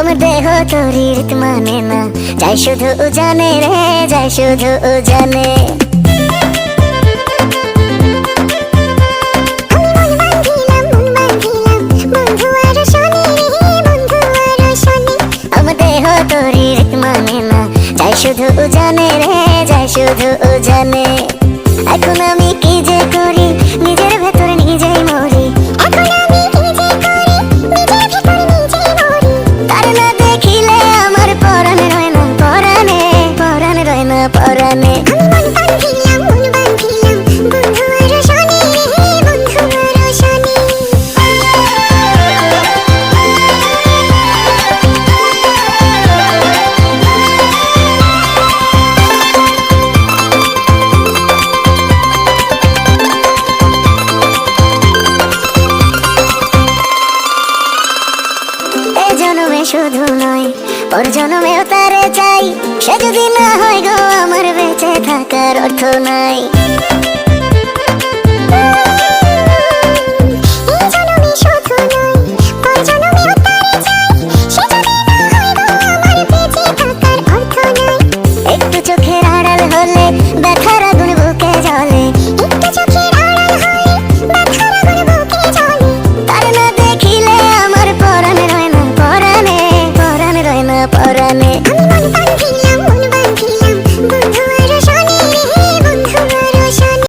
আমার দেহ তোর রীত মানে না, যাই শুধু জানে রে, যাই শুধু জানে। আমার দেহ তোর রীত মানে না, যাই শুধু জানে রে, যাই শুধু জানে। এখন আমি কি যে করি, নিজের ভেতরে নিজেই মরি। এখন আমি কি যে করি, নিজের ভেতরে নিজেই মরি। তার না দেখিলে আমার পরাণ রয় না পরাণে, পরাণ রয় না পরাণে। আমি মন বাঁধিলাম, মন বাঁধিলাম, বন্ধু আর শনি রে, বন্ধু আর শনি। জনমে শুধু নয়, পর জনমেও তারে চাই। সে যদি না হয় গো, আমার বেঁচে থাকার অর্থ নাই।